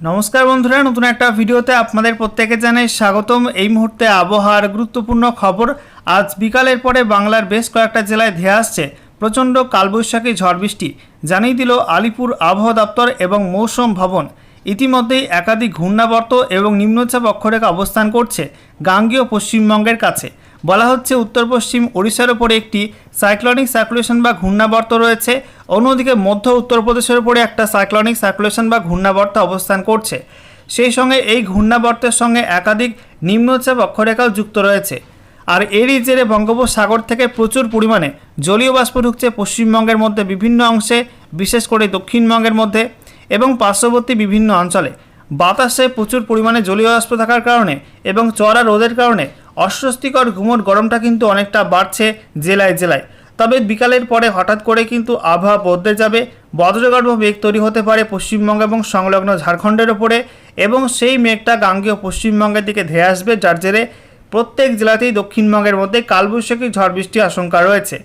नमस्कार बंधुरा नतून एक भिडियोते आपनादेर प्रत्येके जानाई स्वागतम। এই মুহূর্তে আবহাওয়ার গুরুত্বপূর্ণ খবর। আজ বিকালের পরে বাংলার বেশ কয়েকটা জেলায় ধেয়ে আসছে প্রচণ্ড কালবৈশাখী ঝড় বৃষ্টি। জানিয়ে দিল আলিপুর আবহাওয়া দপ্তর এবং মৌসুম ভবন। ইতিমধ্যেই একাধিক ঘূর্ণাবর্ত এবং নিম্নচাপ অক্ষরেখা অবস্থান করছে গাঙ্গেয় পশ্চিমবঙ্গের কাছে। বলা হচ্ছে উত্তর পশ্চিম ওড়িশার উপরে একটি সাইক্লোনিক সার্কুলেশন বা ঘূর্ণাবর্ত রয়েছে, অন্যদিকে মধ্য উত্তরপ্রদেশের উপরে একটা সাইক্লোনিক সার্কুলেশন বা ঘূর্ণাবর্ত অবস্থান করছে। সেই সঙ্গে এই ঘূর্ণাবর্তের সঙ্গে একাধিক নিম্নচাপ অক্ষরেখাও যুক্ত রয়েছে। আর এরই জেরে বঙ্গোপসাগর থেকে প্রচুর পরিমাণে জলীয় বাষ্প ঢুকছে পশ্চিমবঙ্গের মধ্যে বিভিন্ন অংশে, বিশেষ করে দক্ষিণবঙ্গের মধ্যে এবং পার্শ্ববর্তী বিভিন্ন অঞ্চলে। বাতাসে প্রচুর পরিমাণে জলীয় বাষ্প থাকার কারণে এবং চড়া রোদের কারণে অস্বস্তিকর গুমোট গরমটা কিন্তু অনেকটা বাড়ছে জেলায় জেলায়। তবে বিকালের পরে হঠাৎ করে কিন্তু আবহাওয়া বদলে যাবে, বজ্রগর্ভ মেঘ তৈরি হতে পারে পশ্চিমবঙ্গ এবং সংলগ্ন ঝাড়খণ্ডের ওপরে, এবং সেই মেঘটা গাঙ্গেয় পশ্চিমবঙ্গের দিকে ধেয়ে আসবে, যার জেরে প্রত্যেক জেলাতেই দক্ষিণবঙ্গের মধ্যে কালবৈশাখী ঝড় বৃষ্টির আশঙ্কা রয়েছে।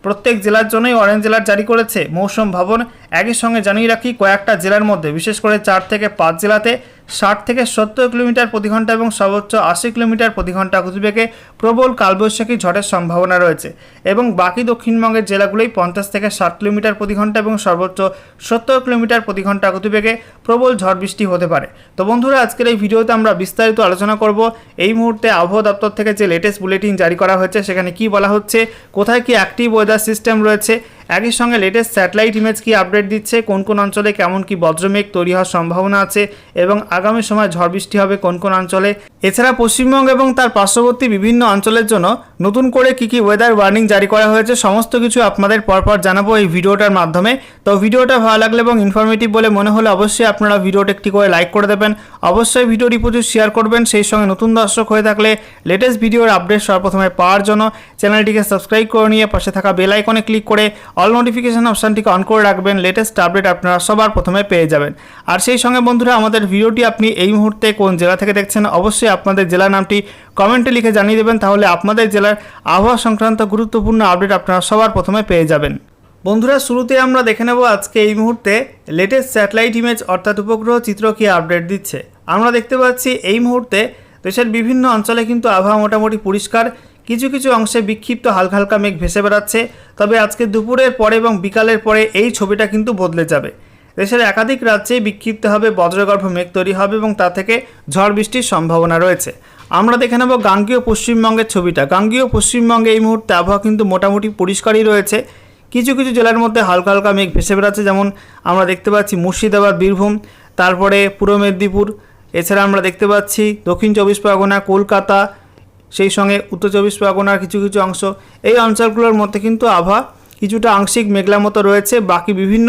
প্রত্যেক জেলার জন্যই অরেঞ্জ অ্যালার্ট জারি করেছে মৌসুম ভবন। একই সঙ্গে জানিয়ে রাখি কয়েকটা জেলার মধ্যে বিশেষ করে 4 থেকে 5 জেলাতে 60 থেকে 70 কিলোমিটার প্রতি ঘন্টা এবং সর্বোচ্চ 80 কিলোমিটার প্রতি ঘন্টা গতিবেগে প্রবল কালবৈশাখী ঝড়ের সম্ভাবনা রয়েছে, এবং বাকি দক্ষিণবঙ্গের জেলাগুলোই 50 থেকে 60 কিলোমিটার প্রতি ঘন্টা এবং সর্বোচ্চ 70 কিলোমিটার প্রতি ঘন্টা গতিবেগে প্রবল ঝড় বৃষ্টি হতে পারে। তো বন্ধুরা, আজকের এই ভিডিওতে আমরা বিস্তারিত আলোচনা করব এই মুহূর্তে আবহাওয়া দপ্তর থেকে যে লেটেস্ট বুলেটিন জারি করা হয়েছে সেখানে কি বলা হচ্ছে, কোথায় কি অ্যাক্টিভ ওয়েদার সিস্টেম রয়েছে, একই সঙ্গে লেটেস্ট স্যাটেলাইট ইমেজ কি আপডেট দিচ্ছে, কোন কোন অঞ্চলে কেমন কি বজ্রমেঘ তৈরি হওয়ার সম্ভাবনা আছে এবং আগামী সময় ঝড় বৃষ্টি হবে কোন কোন অঞ্চলে। এছাড়া পশ্চিমবঙ্গ এবং তার পার্শ্ববর্তী বিভিন্ন অঞ্চলের জন্য নতুন করে কি কি ওয়েদার ওয়ার্নিং জারি করা হয়েছে সমস্ত কিছু আপনাদের পরপর জানাবো এই ভিডিওটার মাধ্যমে। তো ভিডিওটা ভালো লাগলে এবং ইনফরমেটিভ বলে মনে হলে অবশ্যই আপনারা ভিডিওটা একটি করে লাইক করে দেবেন, অবশ্যই ভিডিওটি প্রচুর শেয়ার করবেন। সেই সঙ্গে নতুন দর্শক হয়ে থাকলে লেটেস্ট ভিডিওর আপডেট সর্বপ্রথমে পাওয়ার জন্য চ্যানেলটিকে সাবস্ক্রাইব করে নিয়ে পাশে থাকা বেল আইকনে ক্লিক করে অল নোটিফিকেশন অপশানটিকে অন করে রাখবেন। লেটেস্ট আপডেট আপনারা সবার প্রথমে পেয়ে যাবেন। আর সেই সঙ্গে বন্ধুরা, আমাদের ভিডিওটি আপনি এই মুহূর্তে কোন জেলা থেকে দেখছেন অবশ্যই আপনাদের জেলার নামটি কমেন্টে লিখে জানিয়ে দেবেন, তাহলে আপনাদের জেলার আবহাওয়া সংক্রান্ত গুরুত্বপূর্ণ আপডেট আপনারা সবার প্রথমে পেয়ে যাবেন। বন্ধুরা, শুরুতে আমরা দেখে নেব আজকে এই মুহূর্তে লেটেস্ট স্যাটেলাইট ইমেজ অর্থাৎ উপগ্রহ চিত্র কি আপডেট দিচ্ছে। আমরা দেখতে পাচ্ছি এই মুহূর্তে দেশের বিভিন্ন অঞ্চলে কিন্তু আবহাওয়া মোটামুটি পরিষ্কার, কিছু কিছু অংশে বিক্ষিপ্ত হালকা হালকা মেঘ ভেসে বেড়াচ্ছে। তবে আজকে দুপুরের পরে এবং বিকালের পরে এই ছবিটা কিন্তু বদলে যাবে। দেশের একাধিক রাজ্যে বিক্ষিপ্তভাবে বজ্রগর্ভ মেঘ তৈরি হবে এবং তা থেকে ঝড় বৃষ্টির সম্ভাবনা রয়েছে। আমরা দেখে নেব গাঙ্গেয় পশ্চিমবঙ্গের ছবিটা। গাঙ্গেয় পশ্চিমবঙ্গে এই মুহূর্তে আবহাওয়া কিন্তু মোটামুটি পরিষ্কারই রয়েছে। কিছু কিছু জেলার মধ্যে হালকা হালকা মেঘ ভেসে বেড়াচ্ছে, যেমন আমরা দেখতে পাচ্ছি মুর্শিদাবাদ, বীরভূম, তারপরে পূর্ব মেদিনীপুর। এছাড়া আমরা দেখতে পাচ্ছি দক্ষিণ 24 পরগনা, কলকাতা, সেই সঙ্গে উত্তর 24 পরগনার কিছু কিছু অংশ। এই অঞ্চলগুলোর মধ্যে কিন্তু আবহাওয়া কিছুটা আংশিক মেঘলা মতো রয়েছে। বাকি বিভিন্ন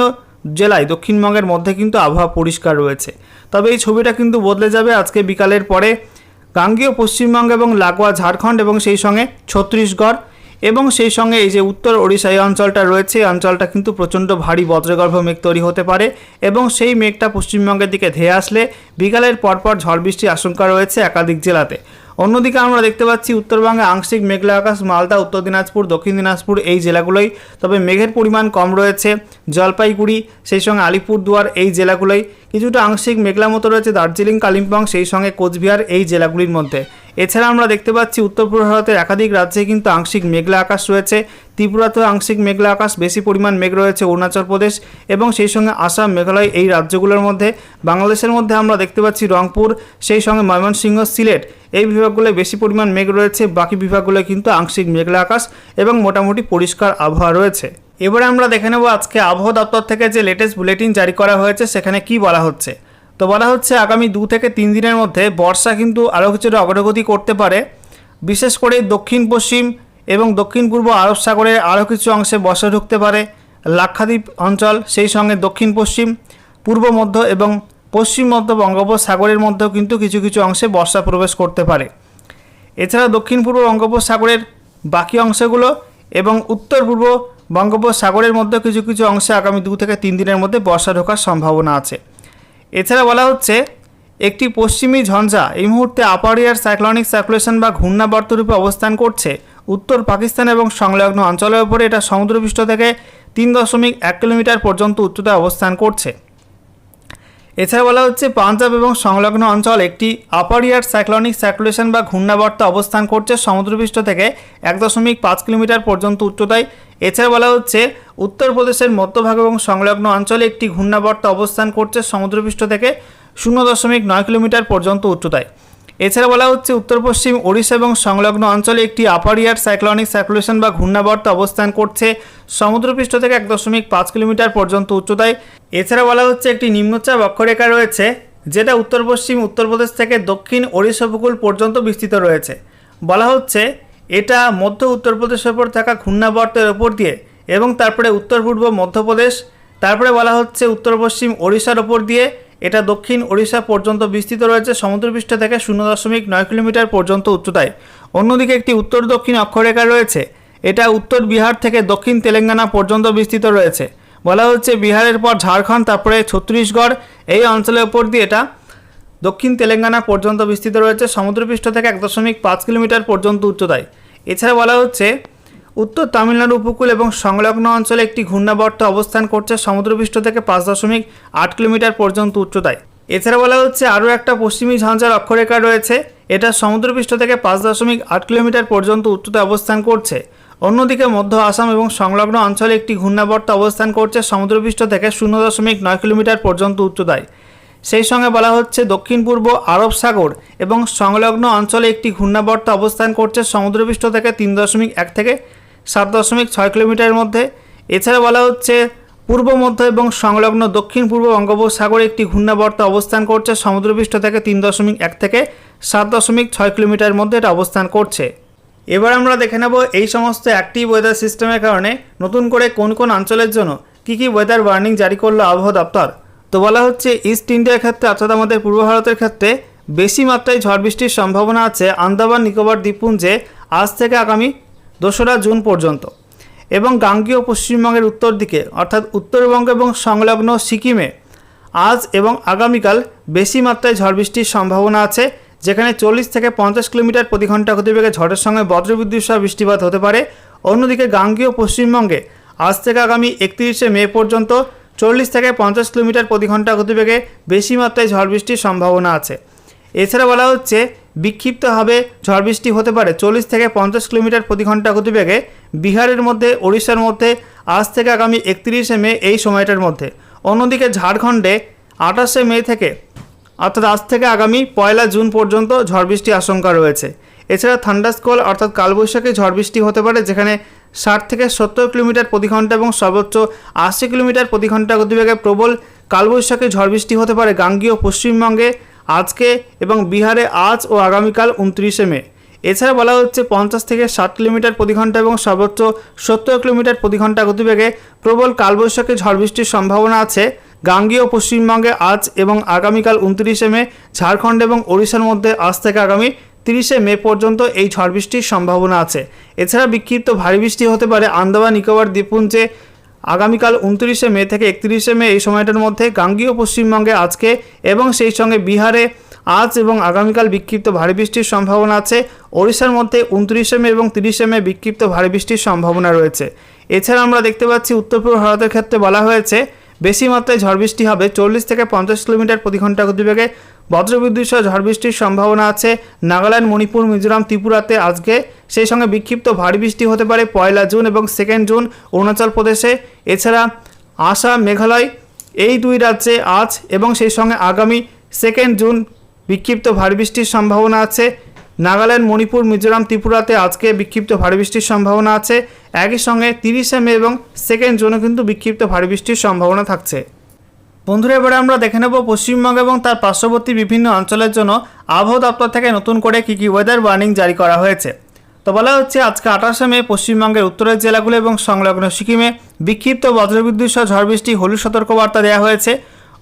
জেলায় দক্ষিণবঙ্গের মধ্যে কিন্তু আবহাওয়া পরিষ্কার রয়েছে। তবে এই ছবিটা কিন্তু বদলে যাবে আজকে বিকালের পরে। গাঙ্গেয় পশ্চিমবঙ্গ এবং লাগোয়া ঝাড়খণ্ড এবং সেই সঙ্গে ছত্তিশগড় এবং সেই সঙ্গে এই যে উত্তর ওড়িশা এই অঞ্চলটা রয়েছে, এই অঞ্চলটা কিন্তু প্রচণ্ড ভারী বজ্রগর্ভ মেঘ তৈরি হতে পারে, এবং সেই মেঘটা পশ্চিমবঙ্গের দিকে ধেয়ে আসলে বিকালের পরপর ঝড় বৃষ্টির আশঙ্কা রয়েছে একাধিক জেলাতে। অন্যদিকে আমরা দেখতে পাচ্ছি উত্তরবঙ্গে আংশিক মেঘলা আকাশ, মালদা, উত্তর দিনাজপুর, দক্ষিণ দিনাজপুর এই জেলাগুলোই। তবে মেঘের পরিমাণ কম রয়েছে জলপাইগুড়ি, সেই সঙ্গে আলিপুরদুয়ার এই জেলাগুলোই। কিছুটা আংশিক মেঘলা মতো রয়েছে দার্জিলিং, কালিম্পং, সেই সঙ্গে কোচবিহার এই জেলাগুলির মধ্যে। এছাড়া আমরা দেখতে পাচ্ছি উত্তর পূর্ব ভারতের একাধিক রাজ্যে কিন্তু আংশিক মেঘলা আকাশ রয়েছে। ত্রিপুরাতেও আংশিক মেঘলা আকাশ, বেশি পরিমাণ মেঘ রয়েছে অরুণাচল প্রদেশ এবং সেই সঙ্গে আসাম, মেঘালয় এই রাজ্যগুলোর মধ্যে। বাংলাদেশের মধ্যে আমরা দেখতে পাচ্ছি রংপুর, সেই সঙ্গে ময়মনসিংহ, সিলেট এই বিভাগগুলোয় বেশি পরিমাণ মেঘ রয়েছে। বাকি বিভাগগুলোয় কিন্তু আংশিক মেঘলা আকাশ এবং মোটামুটি পরিষ্কার আবহাওয়া রয়েছে। এবারে আমরা দেখে নেব আজকে আবহাওয়া দপ্তর থেকে যে লেটেস্ট বুলেটিন জারি করা হয়েছে সেখানে কি বলা হচ্ছে। তো বলা হচ্ছে আগামী 2 থেকে 3 দিনের মধ্যে বর্ষা কিন্তু আরও কিছুটা অগ্রগতি করতে পারে। বিশেষ করে দক্ষিণ পশ্চিম এবং দক্ষিণ পূর্ব আরব সাগরের আরও কিছু অংশে বর্ষা ঢুকতে পারে। লাক্ষাদ্বীপ অঞ্চল, সেই সঙ্গে দক্ষিণ পশ্চিম, পূর্ব মধ্য এবং পশ্চিম মধ্য বঙ্গোপসাগরের মধ্যেও কিন্তু কিছু কিছু অংশে বর্ষা প্রবেশ করতে পারে। এছাড়া দক্ষিণ পূর্ব বঙ্গোপসাগরের বাকি অংশগুলো এবং উত্তর পূর্ব বঙ্গোপসাগরের মধ্যে কিছু কিছু অংশে আগামী 2 থেকে 3 দিনের মধ্যে বর্ষা ঢোকার সম্ভাবনা আছে। এছাড়া বলা হচ্ছে একটি পশ্চিমী ঝঞ্ঝা এই মুহূর্তে আপার এয়ার সাইক্লোনিক সার্কুলেশন বা ঘূর্ণাবর্ত রূপে অবস্থান করছে উত্তর পাকিস্তান এবং সংলগ্ন অঞ্চলের উপরে। এটা সমুদ্রপৃষ্ঠ থেকে 3.1 কিলোমিটার পর্যন্ত উচ্চতায় অবস্থান করছে। এছাড়া বলা হচ্ছে পাঞ্জাব এবং সংলগ্ন অঞ্চল একটি আপার এয়ার সাইক্লোনিক সার্কুলেশন বা ঘূর্ণাবর্তে অবস্থান করছে সমুদ্রপৃষ্ঠ থেকে 1.5 কিলোমিটার পর্যন্ত উচ্চতায়। এছাড়া বলা হচ্ছে উত্তরপ্রদেশের মধ্যভাগ এবং সংলগ্ন অঞ্চলে একটি ঘূর্ণাবর্তে অবস্থান করছে সমুদ্রপৃষ্ঠ থেকে 0.9 কিলোমিটার পর্যন্ত উচ্চতায়। এছাড়া বলা হচ্ছে উত্তর পশ্চিম ওড়িশা এবং সংলগ্ন অঞ্চলে একটি আপার এয়ার সাইক্লোনিক সার্কুলেশন বা ঘূর্ণাবর্তে অবস্থান করছে সমুদ্রপৃষ্ঠ থেকে 1.5 কিলোমিটার পর্যন্ত উচ্চতায়। এছাড়া বলা হচ্ছে একটি নিম্নচাপ অক্ষরেখা রয়েছে যেটা উত্তর পশ্চিম উত্তরপ্রদেশ থেকে দক্ষিণ ওড়িশা উপকূল পর্যন্ত বিস্তৃত রয়েছে। বলা হচ্ছে এটা মধ্য উত্তরপ্রদেশের উপর থাকা ঘূর্ণাবর্তের ওপর দিয়ে এবং তারপরে উত্তর পূর্ব মধ্যপ্রদেশ, তারপরে বলা হচ্ছে উত্তর পশ্চিম ওড়িশার ওপর দিয়ে এটা দক্ষিণ ওড়িশা পর্যন্ত বিস্তৃত রয়েছে সমুদ্রপৃষ্ঠ থেকে 0.9 কিলোমিটার পর্যন্ত উচ্চতায়। অন্যদিকে একটি উত্তর দক্ষিণ অক্ষরেখা রয়েছে, এটা উত্তর বিহার থেকে দক্ষিণ তেলেঙ্গানা পর্যন্ত বিস্তৃত রয়েছে। বলা হচ্ছে বিহারের পর ঝাড়খণ্ড, তারপরে ছত্তিশগড়, এই অঞ্চলের ওপর দিয়ে এটা দক্ষিণ তেলেঙ্গানা পর্যন্ত বিস্তৃত রয়েছে সমুদ্রপৃষ্ঠ থেকে 1.5 কিলোমিটার পর্যন্ত উচ্চতায়। এছাড়া বলা হচ্ছে উত্তর তামিলনাড়ু উপকূল এবং সংলগ্ন অঞ্চলে একটি ঘূর্ণাবর্তে অবস্থান করছে সমুদ্রপৃষ্ঠ থেকে 5.8 কিলোমিটার পর্যন্ত উচ্চতায়। এছাড়া বলা হচ্ছে আরও একটা পশ্চিমী ঝঞ্ঝার অক্ষরেখা রয়েছে, এটা সমুদ্রপৃষ্ঠ থেকে 5.8 কিলোমিটার পর্যন্ত উচ্চতায় অবস্থান করছে। অন্যদিকে মধ্য আসাম এবং সংলগ্ন অঞ্চলে একটি ঘূর্ণাবর্তে অবস্থান করছে সমুদ্রপৃষ্ঠ থেকে 0.9 কিলোমিটার পর্যন্ত উচ্চতায়। সেই সঙ্গে বলা হচ্ছে দক্ষিণ পূর্ব আরব সাগর এবং সংলগ্ন অঞ্চলে একটি ঘূর্ণাবর্তে অবস্থান করছে সমুদ্রপৃষ্ঠ থেকে 3.1 থেকে 7.6 কিলোমিটারের মধ্যে। এছাড়া বলা হচ্ছে পূর্ব মধ্য এবং সংলগ্ন দক্ষিণ পূর্ব বঙ্গোপসাগরে একটি ঘূর্ণাবর্তে অবস্থান করছে সমুদ্রপৃষ্ঠ থেকে 3.1 থেকে 7.6 কিলোমিটারের মধ্যে এটা অবস্থান করছে। এবার আমরা দেখে নেব এই সমস্ত অ্যাক্টিভ ওয়েদার সিস্টেমের কারণে নতুন করে কোন কোন অঞ্চলের জন্য কী ওয়েদার ওয়ার্নিং জারি করলো আবহাওয়া দপ্তর। তো বলা হচ্ছে ইস্ট ইন্ডিয়ার ক্ষেত্রে অর্থাৎ আমাদের পূর্ব ভারতের ক্ষেত্রে বেশি মাত্রায় ঝড় বৃষ্টির সম্ভাবনা আছে আন্দামান নিকোবর দ্বীপপুঞ্জে আজ থেকে আগামী 2রা জুন পর্যন্ত, এবং গাঙ্গেয় পশ্চিমবঙ্গের উত্তর দিকে অর্থাৎ উত্তরবঙ্গ এবং সংলগ্ন সিকিমে আজ এবং আগামীকাল বেশি মাত্রায় ঝড় বৃষ্টির সম্ভাবনা আছে, যেখানে 40 থেকে 50 কিলোমিটার প্রতি ঘন্টা গতিবেগে ঝড়ের সঙ্গে বজ্রবিদ্যুৎ সহ বৃষ্টিপাত হতে পারে। অন্যদিকে গাঙ্গেয় পশ্চিমবঙ্গে আজ থেকে আগামী 31শে মে পর্যন্ত 40 থেকে 50 কিলোমিটার প্রতি ঘন্টা গতিবেগে বেশি মাত্রায় ঝড় বৃষ্টির সম্ভাবনা আছে। এছাড়া বলা হচ্ছে বিক্ষিপ্তভাবে ঝড় বৃষ্টি হতে পারে 40 থেকে 50 কিলোমিটার প্রতি ঘন্টা গতিবেগে বিহারের মধ্যে, ওড়িশার মধ্যে আজ থেকে আগামী 31শে মে এই সময়টার মধ্যে। অন্যদিকে ঝাড়খণ্ডে 28শে মে থেকে অর্থাৎ আজ থেকে আগামী 1 জুন পর্যন্ত ঝড় বৃষ্টির আশঙ্কা রয়েছে। এছাড়া থান্ডারস্কল অর্থাৎ কালবৈশাখী ঝড় বৃষ্টি হতে পারে, যেখানে 60 থেকে 70 কিলোমিটার প্রতি ঘন্টা এবং সর্বোচ্চ 80 কিলোমিটার প্রতি ঘন্টা গতিবেগে প্রবল কালবৈশাখী ঝড় বৃষ্টি হতে পারে গাঙ্গেয় পশ্চিমবঙ্গে আজকে এবং বিহারে আজ ও আগামীকাল 29শে মে। এছাড়া বলা হচ্ছে 50 থেকে 60 কিলোমিটার প্রতি ঘন্টা এবং সর্বোচ্চ 70 কিলোমিটার প্রতি ঘন্টা গতিবেগে প্রবল কালবৈশাখী ঝড় বৃষ্টির সম্ভাবনা আছে গাঙ্গেয় পশ্চিমবঙ্গে আজ এবং আগামীকাল 29শে মে। ঝাড়খণ্ড এবং ওড়িশার মধ্যে আজ থেকে আগামী 30শে মে পর্যন্ত এই ঝড় বৃষ্টির সম্ভাবনা আছে। এছাড়া বিক্ষিপ্ত ভারী বৃষ্টি হতে পারে আন্দামান নিকোবর দ্বীপপুঞ্জে আগামীকাল 29শে মে থেকে 31শে মে এই সময়টার মধ্যে গাঙ্গেয় পশ্চিমবঙ্গে আজকে এবং সেই সঙ্গে বিহারে আজ এবং আগামীকাল বিক্ষিপ্ত ভারী বৃষ্টির সম্ভাবনা আছে। ওড়িশার মধ্যে 29শে মে এবং 30শে মে বিক্ষিপ্ত ভারী বৃষ্টির সম্ভাবনা রয়েছে। এছাড়া আমরা দেখতে পাচ্ছি উত্তর পূর্ব ভারতের ক্ষেত্রে বলা হয়েছে বেশি মাত্রায় ঝড় বৃষ্টি হবে 40 থেকে 50 কিলোমিটার প্রতি ঘন্টা গতিবেগে বজ্রবিদ্যুৎ সহ ঝড় বৃষ্টির সম্ভাবনা আছে নাগাল্যান্ড, মণিপুর, মিজোরাম, ত্রিপুরাতে আজকে। সেই সঙ্গে বিক্ষিপ্ত ভারী বৃষ্টি হতে পারে 1 জুন এবং 2 জুন অরুণাচল প্রদেশে। এছাড়া আসাম, মেঘালয় এই 2 রাজ্যে আজ এবং সেই সঙ্গে আগামী 2 জুন বিক্ষিপ্ত ভারী বৃষ্টির সম্ভাবনা আছে। নাগাল্যান্ড, মণিপুর, মিজোরাম, ত্রিপুরাতে আজকে বিক্ষিপ্ত ভারী বৃষ্টির সম্ভাবনা আছে। একই সঙ্গে 30শে মে এবং 2 জুনও কিন্তু বিক্ষিপ্ত ভারী বৃষ্টির সম্ভাবনা থাকছে। বন্ধুরা, এবারে আমরা দেখে নেব পশ্চিমবঙ্গ এবং তার পার্শ্ববর্তী বিভিন্ন অঞ্চলের জন্য আবহাওয়া দপ্তর থেকে নতুন করে কী ওয়েদার ওয়ার্নিং জারি করা হয়েছে। তো বলা হচ্ছে আজকে 28শে মে পশ্চিমবঙ্গের উত্তরের জেলাগুলো এবং সংলগ্ন সিকিমে বিক্ষিপ্ত বজ্রবিদ্যুৎ সহ ঝড় বৃষ্টি হলুদ সতর্কবার্তা দেওয়া হয়েছে।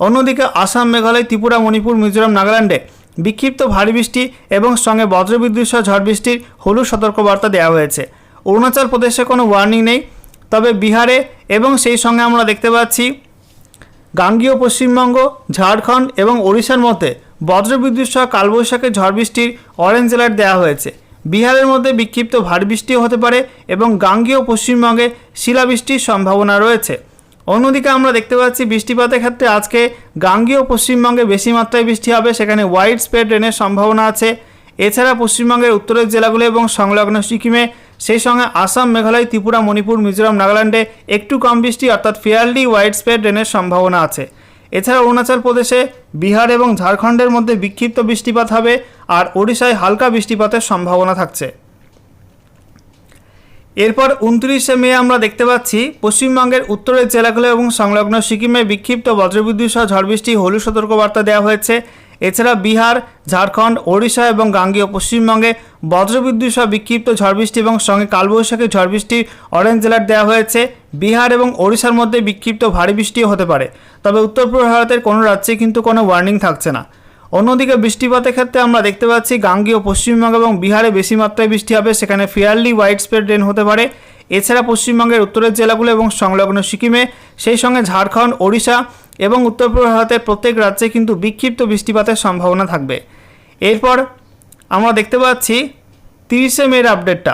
অন্যদিকে আসাম, মেঘালয়, ত্রিপুরা, মণিপুর, মিজোরাম, নাগাল্যান্ডে বিক্ষিপ্ত ভারী বৃষ্টি এবং সঙ্গে বজ্রবিদ্যুৎ সহ ঝড় বৃষ্টির হলুদ সতর্কবার্তা দেওয়া হয়েছে। অরুণাচল প্রদেশে কোনো ওয়ার্নিং নেই, তবে বিহারে এবং সেই সঙ্গে আমরা দেখতে পাচ্ছি গাঙ্গেয় পশ্চিমবঙ্গ, ঝাড়খণ্ড এবং ওড়িশার মধ্যে বজ্রবিদ্যুৎ সহ কালবৈশাখী ঝড় বৃষ্টির অরেঞ্জ অ্যালার্ট দেওয়া হয়েছে। বিহারের মধ্যে বিক্ষিপ্ত ভারী বৃষ্টিও হতে পারে এবং গাঙ্গেয় পশ্চিমবঙ্গে শিলাবৃষ্টির সম্ভাবনা রয়েছে। অন্যদিকে আমরা দেখতে পাচ্ছি বৃষ্টিপাতের ক্ষেত্রে আজকে গাঙ্গেয় পশ্চিমবঙ্গে বেশি মাত্রায় বৃষ্টি হবে, সেখানে ওয়াইড স্প্রেড রেনের সম্ভাবনা আছে। এছাড়া পশ্চিমবঙ্গের উত্তরের জেলাগুলো এবং সংলগ্ন সিকিমে, সেই সঙ্গে আসাম, মেঘালয়, ত্রিপুরা, মণিপুর, মিজোরাম, নাগাল্যান্ডে একটু কম বৃষ্টি অর্থাৎ ফেয়ারলি ওয়াইড স্প্রেড রেনের সম্ভাবনা আছে। এছাড়া অরুণাচল প্রদেশে, বিহার এবং ঝাড়খণ্ডের মধ্যে বিক্ষিপ্ত বৃষ্টিপাত হবে, আর ওড়িশায় হালকা বৃষ্টিপাতের সম্ভাবনা থাকছে। এরপর 29শে মে আমরা দেখতে পাচ্ছি পশ্চিমবঙ্গের উত্তরের জেলাগুলো এবং সংলগ্ন সিকিমে বিক্ষিপ্ত বজ্রবিদ্যুৎ সহ ঝড় বৃষ্টি হলুদ সতর্কবার্তা দেওয়া হয়েছে। এছাড়া বিহার, ঝাড়খণ্ড, ওড়িশা এবং গাঙ্গেয় পশ্চিমবঙ্গে বজ্রবিদ্যুৎ সহ বিক্ষিপ্ত ঝড় বৃষ্টি এবং সঙ্গে কালবৈশাখী ঝড় বৃষ্টি অরেঞ্জ অ্যালার্ট দেওয়া হয়েছে। বিহার এবং ওড়িশার মধ্যে বিক্ষিপ্ত ভারী বৃষ্টিও হতে পারে, তবে উত্তর পূর্ব ভারতের কোনো রাজ্যে কিন্তু কোনো ওয়ার্নিং থাকছে না। অন্যদিকে বৃষ্টিপাতের ক্ষেত্রে আমরা দেখতে পাচ্ছি গাঙ্গেয় পশ্চিমবঙ্গ এবং বিহারে বেশি মাত্রায় বৃষ্টি হবে, সেখানে ফেয়ারলি ওয়াইড স্প্রেড রেন হতে পারে। এছাড়া পশ্চিমবঙ্গের উত্তরের জেলাগুলো এবং সংলগ্ন সিকিমে, সেই সঙ্গে ঝাড়খণ্ড, ওড়িশা এবং উত্তর পূর্ব ভারতের প্রত্যেক রাজ্যে কিন্তু বিক্ষিপ্ত বৃষ্টিপাতের সম্ভাবনা থাকবে। এরপর আমরা দেখতে পাচ্ছি 30শে মের আপডেটটা।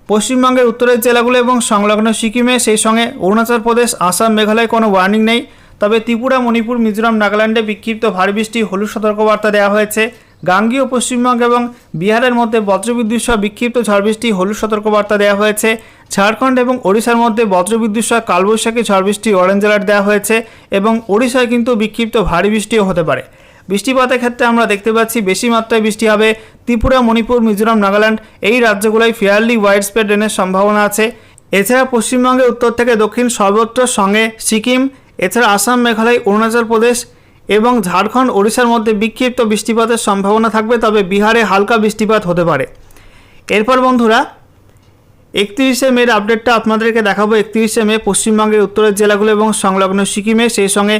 পশ্চিমবঙ্গের উত্তরের জেলাগুলো এবং সংলগ্ন সিকিমে, সেই সঙ্গে অরুণাচল প্রদেশ, আসাম, মেঘালয় কোনো ওয়ার্নিং নেই, তবে ত্রিপুরা, মণিপুর, মিজোরাম, নাগাল্যান্ডে বিক্ষিপ্ত ভারী বৃষ্টি হলুদ সতর্কবার্তা দেওয়া হয়েছে। গাঙ্গেয় পশ্চিমবঙ্গ এবং বিহারের মধ্যে বজ্রবিদ্যুৎ সহ বিক্ষিপ্ত ঝড় বৃষ্টি হলুদ সতর্কবার্তা দেওয়া হয়েছে। ঝাড়খণ্ড এবং ওড়িশার মধ্যে বজ্রবিদ্যুৎ সহ কালবৈশাখী ঝড় বৃষ্টি অরেঞ্জ অ্যালার্ট দেওয়া হয়েছে এবং ওড়িশায় কিন্তু বিক্ষিপ্ত ভারী বৃষ্টিও হতে পারে। বৃষ্টিপাতের ক্ষেত্রে আমরা দেখতে পাচ্ছি বেশি মাত্রায় বৃষ্টি হবে ত্রিপুরা, মণিপুর, মিজোরাম, নাগাল্যান্ড এই রাজ্যগুলোয় ফেয়ারলি ওয়াইড স্প্রেড রেনের সম্ভাবনা আছে। এছাড়া পশ্চিমবঙ্গের উত্তর থেকে দক্ষিণ সর্বত্র, সঙ্গে সিকিম, এছাড়া আসাম, মেঘালয়, অরুণাচল প্রদেশ এবং ঝাড়খণ্ড, ওড়িশার মধ্যে বিক্ষিপ্ত বৃষ্টিপাতের সম্ভাবনা থাকবে, তবে বিহারে হালকা বৃষ্টিপাত হতে পারে। এরপর বন্ধুরা 31শে মের আপডেটটা আপনাদেরকে দেখাবো। 31শে মে পশ্চিমবঙ্গের উত্তরের জেলাগুলো এবং সংলগ্ন সিকিমে, সেই সঙ্গে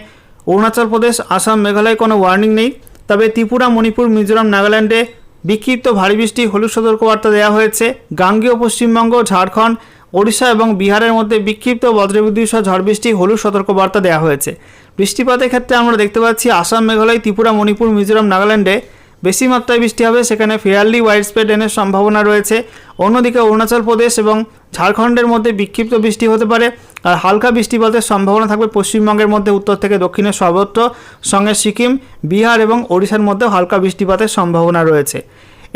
অরুণাচল প্রদেশ, আসাম, মেঘালয় কোনো ওয়ার্নিং নেই, তবে ত্রিপুরা, মণিপুর, মিজোরাম, নাগাল্যান্ডে বিক্ষিপ্ত ভারী বৃষ্টি হলুদ সতর্কবার্তা দেওয়া হয়েছে। গাঙ্গেয় পশ্চিমবঙ্গ, ঝাড়খণ্ড, ওড়িশা এবং বিহারের মধ্যে বিক্ষিপ্ত বজ্রবিদ্যুৎ সহ ঝড় বৃষ্টি হলুদ সতর্কবার্তা দেওয়া হয়েছে। বৃষ্টিপাতের ক্ষেত্রে আমরা দেখতে পাচ্ছি আসাম, মেঘালয়, ত্রিপুরা, মণিপুর, মিজোরাম, নাগাল্যান্ডে বেশি মাত্রায় বৃষ্টি হবে, সেখানে ফেয়ারলি ওয়াইড স্প্রেড রেনের সম্ভাবনা রয়েছে। অন্যদিকে অরুণাচল প্রদেশ এবং ঝাড়খণ্ডের মধ্যে বিক্ষিপ্ত বৃষ্টি হতে পারে, আর হালকা বৃষ্টিপাতের সম্ভাবনা থাকবে পশ্চিমবঙ্গের মধ্যে উত্তর থেকে দক্ষিণের সর্বত্র, সঙ্গে সিকিম, বিহার এবং ওড়িশার মধ্যেও হালকা বৃষ্টিপাতের সম্ভাবনা রয়েছে।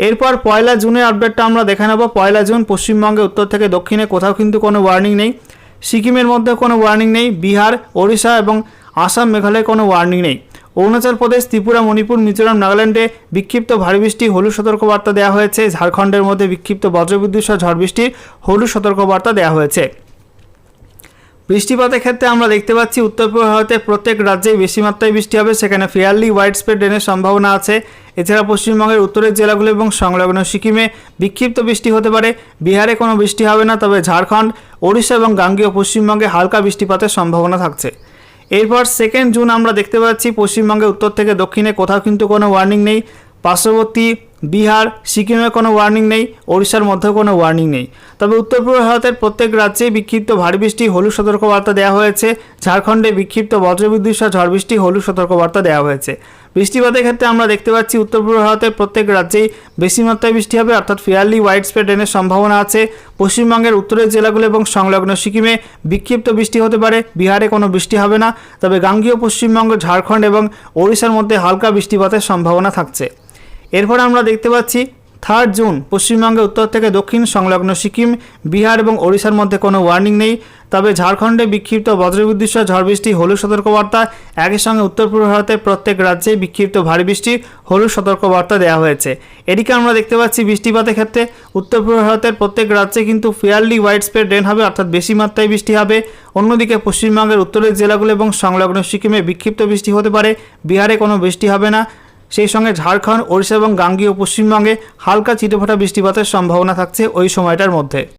এরপর 1 জুনের আপডেটটা আমরা দেখে নেব। 1 জুন পশ্চিমবঙ্গে উত্তর থেকে দক্ষিণে কোথাও কিন্তু কোনো ওয়ার্নিং নেই, সিকিমের মধ্যে কোনো ওয়ার্নিং নেই, বিহার, ওড়িশা এবং আসাম, মেঘালয় কোনো ওয়ার্নিং নেই। অরুণাচল প্রদেশ, ত্রিপুরা, মণিপুর, মিজোরাম, নাগাল্যান্ডে বিক্ষিপ্ত ভারী বৃষ্টি হলুদ সতর্কবার্তা দেওয়া হয়েছে। ঝাড়খণ্ডের মধ্যে বিক্ষিপ্ত বজ্রবিদ্যুৎ সহ ঝড় বৃষ্টির হলুদ সতর্কবার্তা দেওয়া হয়েছে। বৃষ্টিপাতের ক্ষেত্রে আমরা দেখতে পাচ্ছি উত্তর পূর্ব ভারতের প্রত্যেক রাজ্যেই বেশি মাত্রায় বৃষ্টি হবে, সেখানে ফেয়ারলি ওয়াইড স্প্রেড রেনের সম্ভাবনা আছে। এছাড়া পশ্চিমবঙ্গের উত্তরের জেলাগুলো এবং সংলগ্ন সিকিমে বিক্ষিপ্ত বৃষ্টি হতে পারে, বিহারে কোনো বৃষ্টি হবে না, তবে ঝাড়খণ্ড, ওড়িশা এবং গাঙ্গেয় পশ্চিমবঙ্গে হালকা বৃষ্টিপাতের সম্ভাবনা থাকছে। এরপর 2 জুন আমরা দেখতে পাচ্ছি পশ্চিমবঙ্গের উত্তর থেকে দক্ষিণে কোথাও কিন্তু কোনো ওয়ার্নিং নেই, পার্শ্ববর্তী বিহার, সিকিমে কোনো ওয়ার্নিং নেই, ওড়িশার মধ্যেও কোনো ওয়ার্নিং নেই, তবে উত্তর পূর্ব ভারতের প্রত্যেক রাজ্যেই বিক্ষিপ্ত ভারী বৃষ্টি হলুদ সতর্কবার্তা দেওয়া হয়েছে। ঝাড়খণ্ডে বিক্ষিপ্ত বজ্রবিদ্যুৎ সহ ঝড় বৃষ্টি হলুদ সতর্কবার্তা দেওয়া হয়েছে। বৃষ্টিপাতের ক্ষেত্রে আমরা দেখতে পাচ্ছি উত্তর পূর্ব ভারতের প্রত্যেক রাজ্যেই বেশি মাত্রায় বৃষ্টি হবে, অর্থাৎ ফেয়ারলি ওয়াইড স্প্রেড রেনের সম্ভাবনা আছে। পশ্চিমবঙ্গের উত্তরের জেলাগুলো এবং সংলগ্ন সিকিমে বিক্ষিপ্ত বৃষ্টি হতে পারে, বিহারে কোনো বৃষ্টি হবে না, তবে গাঙ্গেয় পশ্চিমবঙ্গ, ঝাড়খণ্ড এবং ওড়িশার মধ্যে হালকা বৃষ্টিপাতের সম্ভাবনা থাকছে। এরপর আমরা দেখতে পাচ্ছি 3 জুন পশ্চিমবঙ্গের উত্তর থেকে দক্ষিণ, সংলগ্ন সিকিম, বিহার এবং ওড়িশার মধ্যে কোনো ওয়ার্নিং নেই, তবে ঝাড়খণ্ডে বিক্ষিপ্ত বজ্রবিদ্যুৎ সহ ঝড় বৃষ্টি হলুদ সতর্কবার্তা, একই সঙ্গে উত্তর পূর্ব ভারতের প্রত্যেক রাজ্যে বিক্ষিপ্ত ভারী বৃষ্টি হলুদ সতর্কবার্তা দেওয়া হয়েছে। এদিকে আমরা দেখতে পাচ্ছি বৃষ্টিপাতের ক্ষেত্রে উত্তর পূর্ব ভারতের প্রত্যেক রাজ্যে কিন্তু ফেয়ারলি ওয়াইড স্প্রেড রেন হবে, অর্থাৎ বেশি মাত্রায় বৃষ্টি হবে। অন্যদিকে পশ্চিমবঙ্গের উত্তরের জেলাগুলো এবং সংলগ্ন সিকিমে বিক্ষিপ্ত বৃষ্টি হতে পারে, বিহারে কোনো বৃষ্টি হবে না, সেই সঙ্গে ঝাড়খণ্ড, ওড়িশা এবং গাঙ্গেয় পশ্চিমবঙ্গে হালকা ছিটেফোঁটা বৃষ্টিপাতের সম্ভাবনা থাকছে ওই সময়টার মধ্যে।